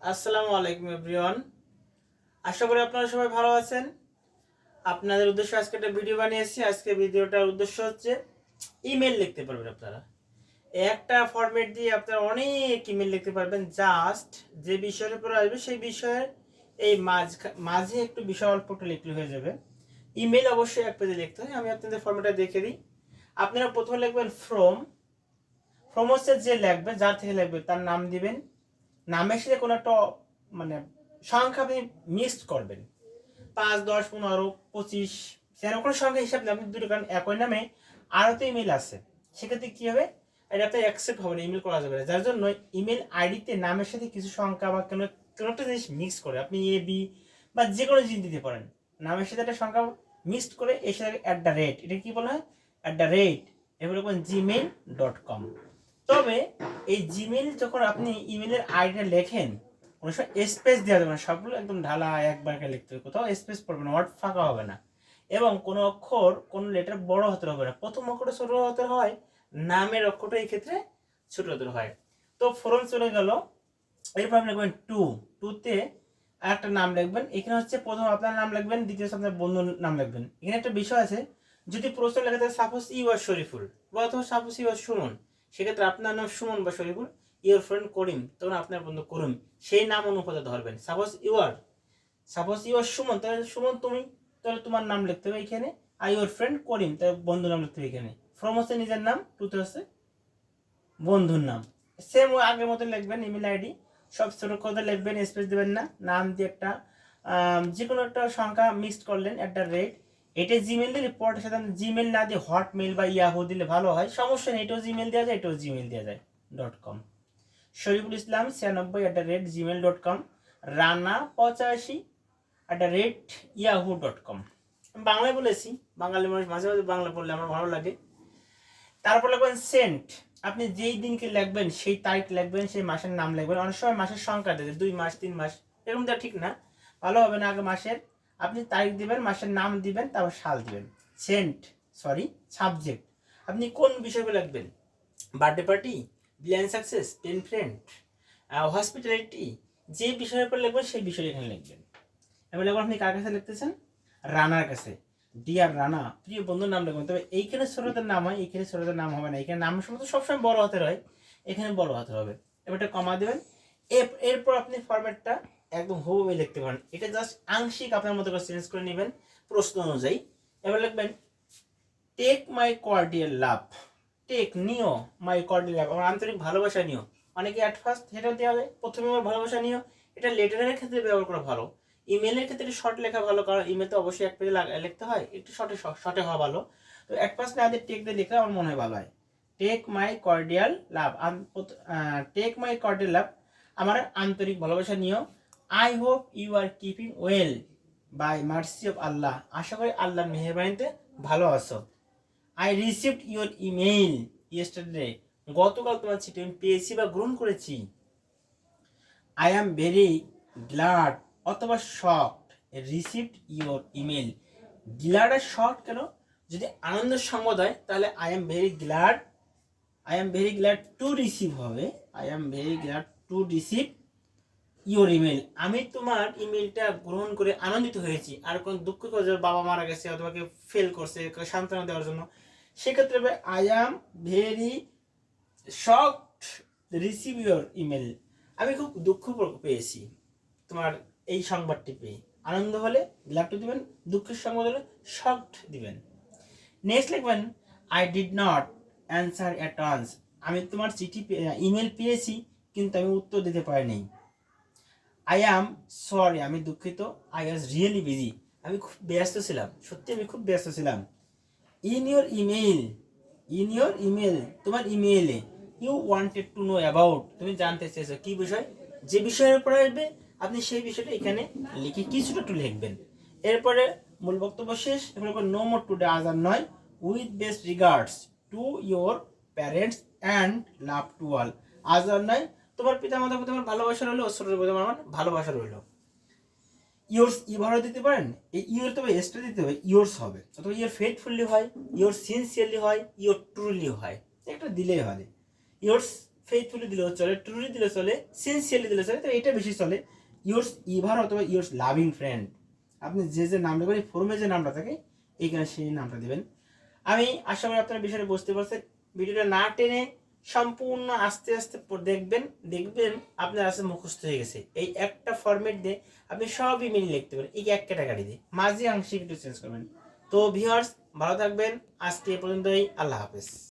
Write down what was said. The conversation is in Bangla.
আসসালামু আলাইকুম এভরিওয়ান। আশা করি আপনারা সবাই ভালো আছেন। আপনাদের উদ্দেশ্যে আজকে একটা ভিডিও বানিয়েছি। আজকে ভিডিওটার উদ্দেশ্য হচ্ছে ইমেল লিখতে পারবেন আপনারা। একটা ফরম্যাট দিয়ে আপনারা অনেক ইমেল লিখতে পারবেন। জাস্ট যে বিষয়ের উপর আসবে সেই বিষয়ের এই মাঝে একটু বিষয় অল্প একটু লিখলে হয়ে যাবে। ইমেল অবশ্যই এক পেজে লিখতে হয়। আমি আপনাদের ফরম্যাটটা দেখে দিই। আপনারা প্রথমে লিখবেন ফ্রম হচ্ছে যে লিখবে, যার থেকে লিখবে তার নাম দিবেন। নামের সাথে কোনো একটা মানে সংখ্যা আপনি মিক্সড করবেন। 5, 10, 15, 25 সেরকম কোনো সংখ্যা হিসাব নেই আপনি দুটো, কারণ একই নামে আরও তো ইমেল আছে। সেক্ষেত্রে কী হবে, এটা আপনার অ্যাকসেপ্ট হবে না, ইমেল করা যাবে না। যার জন্য ইমেল আইডিতে নামের সাথে কিছু সংখ্যা বা কোনো কোনো একটা জিনিস মিক্স করে আপনি এ বি বা যে কোনো জিনিস দিতে পারেন। নামের সাথে একটা সংখ্যা মিক্সড করে এর সাথে @, এটা কি বলা হয়, @, এগুলো gmail.com। তবে এই জিমেইল যখন আপনি ইমেলের আইডিটা লেখেন, কোনো সময় স্পেস দেওয়া যাবে না, সবগুলো একদম ঢালা একবার লিখতে হবে, কোথাও স্পেস পড়বে না, ওয়ার্ড ফাঁকা হবে না, এবং কোনো অক্ষর কোনো লেটার বড় হতে হবে না। প্রথম অক্ষরটা ছোট হতে হয়, নামের অক্ষরটা এই ক্ষেত্রে ছোট হতে হয়। তো ফোরন চলে গেল। এরপর আপনি লিখবেন টুতে একটা নাম লিখবেন। এখানে হচ্ছে প্রথম আপনার নাম লিখবেন, দ্বিতীয় আপনার বন্ধুর নাম লিখবেন। এখানে একটা বিষয় আছে, যদি প্রশ্ন লেখা থাকে সাপোজ ইউ আর শরীফুল বা অথবা সাপোজ ইউ আর সুমন, সেক্ষেত্রে আপনার নাম সুমন বা শরীফুল, ইউর ফ্রেন্ড করিম, তখন আপনার বন্ধু করিম, সেই নাম অনুপাতে ধরবেন। সাপোজ ইউ আর সুমন, তাহলে সুমন তুমি, তাহলে তোমার নাম লিখতে হবে এখানে। আর ইউর ফ্রেন্ড করিম, তাহলে বন্ধুর নাম লিখতে হবে এখানে। ফ্রম হচ্ছে নিজের নাম, টুতে হচ্ছে বন্ধুর নাম। সেম আগের মতো লিখবেন। ইমেল আইডি সব ছোট করে লিখবেন, স্পেস দেবেন না। নাম দিয়ে একটা যে কোনো একটা সংখ্যা মিক্সড করলেন, @। এটা জিমেল দিয়ে রিপোর্টের সাথে জিমেল না দিয়ে হটমেল বা ইয়াহু দিলে ভালো হয়, সমস্যা নেই। এটাও জিমেল দেওয়া যায়, এটাও জিমেল দেওয়া যায়। .com। Shariful Islam 96 @gmail.com। Rana 85 @yahoo.com। বাংলায় বলেছি, বাঙালি মানুষ মাঝে মাঝে বাংলা পড়লে আমার ভালো লাগে। তারপর লিখবেন সেন্ট। আপনি যেই দিনকে লিখবেন সেই তারিখ লিখবেন, সেই মাসের নাম লিখবেন। অনেক সময় মাসের সংখ্যা দেবে, 2 মাস 3 মাস, এরকম দেওয়া ঠিক না, ভালো হবে না। আগে মাসের আপনি তারিখ দিবেন, মাসের নাম দিবেন, তারপর সাল দিবেন। সাবজেক্ট আপনি কোন বিষয়গুলো লিখবেন, birthday party, billion success, 10 friend, hospitality, যে বিষয়ের উপর লিখবেন সেই বিষয় এখানে লিখবেন। এবার লিখবেন আপনি কার কাছে লিখতেছেন, রানার কাছে। ডিয়ার রানা, প্রিয় বন্ধুর নাম লিখবেন। তবে এইখানে ছোটদের নাম হয়, এইখানে ছোটদের নাম হবে না। এখানে নাম সমস্ত সবসময় বড় হাতের হয়, এখানে বড় হাতের হবে। এবার একটা কমা দেবেন। এরপর আপনি ফরম্যাটটা একদম হুবহু লিখতে পারেন। এটা জাস্ট আংশিক আপনার মতো করে চেঞ্জ করে নেবেন প্রশ্ন অনুযায়ী। এবার লিখবেন টেক মাই কর্ডিয়াল লাভ। নিও মাই কর্ডিয়াল লাভ, আমার আন্তরিক ভালোবাসা নিও। অনেকে অ্যাট ফার্স্ট সেটা দেওয়া যায়, প্রথমে আমার ভালোবাসা নিও। এটা লেটারের ক্ষেত্রে ব্যবহার করা ভালো, ইমেলের ক্ষেত্রে শর্ট লেখা ভালো, কারণ ইমেল তো অবশ্যই এক পেজে লিখতে হয়, একটু শর্টে হওয়া ভালো। তো অ্যাট ফার্স্ট না দিয়ে টেক দিয়ে লিখলে আমার মনে হয় ভালো হয়। টেক মাই কর্ডিয়াল লাভ, আমার আন্তরিক ভালোবাসা নিও। I hope you are keeping well by mercy of Allah, আশা করি আল্লাহর মেহেরবানিতে ভালো আছো। I received your email yesterday, গতকাল তোমার চিঠি আমি পেয়েছি বা গ্রহণ করেছি। আই অ্যাম ভেরি গ্ল্যাড অথবা shocked received your email. Glad আর শকড কেন, যদি আনন্দের সংবাদ হয় তাহলে I am very glad to receive হবে। I am very glad to receive your email, আমি তোমার ইমেলটা গ্রহণ করে আনন্দিত হয়েছি। আর কোন দুঃখ করে বাবা মারা গেছে অথবা কেউ ফেল করছে সান্ত্বনা দেওয়ার জন্য, সেক্ষেত্রে I am very shocked receive your email, আমি খুব দুঃখ পেয়েছি তোমার এই সংবাদটি পেয়ে। আনন্দ হলে গ্ল্যাড টু দিবেন, দুঃখের সংবাদ হলে শকড দিবেন। নেক্সট লিখবেন I did not answer at once, আমি তোমার ইমেল পেয়েছি কিন্তু আমি উত্তর দিতে পারিনি। আই অ্যাম সরি, আমি দুঃখিত। আই ওয়াজ রিয়েলি বিজি, আমি খুব ব্যস্ত ছিলাম, সত্যি আমি খুব ব্যস্ত ছিলাম। ইন ইউর ইমেল, তোমার ইমেইলে you wanted to know about, তুমি জানতে চেয়েছো কি বিষয়, যে বিষয়ের উপর আসবে আপনি সেই বিষয়টা এখানে লিখে কিছুটা একটু লিখবেন। এরপরে মূল বক্তব্য শেষ। এরপর নো মোর টুডে, আজ আর নয়। With best regards to your parents and love to all, আজ আর নয়, তোমার পিতা মাতার প্রতি আমার ভালোবাসা রইলো, ছোটের প্রতি আমার ভালোবাসা রইলো। ইয়োর্স ইভারও দিতে পারেন, এই ইয়োর তবে এসটা দিতে হবে, ইয়োর্স হবে, অথবা ইয়োর ফেথফুলি হয়, ইয়োর সিনসিয়ারলি হয়, ইয়োর ট্রুলি হয়, একটা দিলেই হয়। ইয়োর্স ফেইথফুলি দিলেও চলে, ট্রুলি দিলেও চলে, সিনসিয়ারলি দিলেও চলে, তো এটা বেশি চলে। ইয়োর্স ইভার অথবা ইয়োর্স লাভিং ফ্রেন্ড, আপনি যে যে নামটা করেন ফর্মে যে নামটা থাকে এইখানে সেই নামটা দিবেন। আমি আশা করি আপনারা বিষয়টা বুঝতে পারছেন। ভিডিওটা না টেনে সম্পূর্ণ আস্তে আস্তে দেখবেন, দেখবেন আপনার কাছে মুখস্থ হয়ে গেছে। এই একটা ফরম্যাট দিয়ে আপনি সব ইমেল লিখতে পারেন, এই এক ক্যাটাগরি দিয়ে, মাঝে আংশিক একটু চেঞ্জ করবেন। তো ভিউয়ার্স, ভালো থাকবেন, আজকে এ পর্যন্তই, আল্লাহ হাফেজ।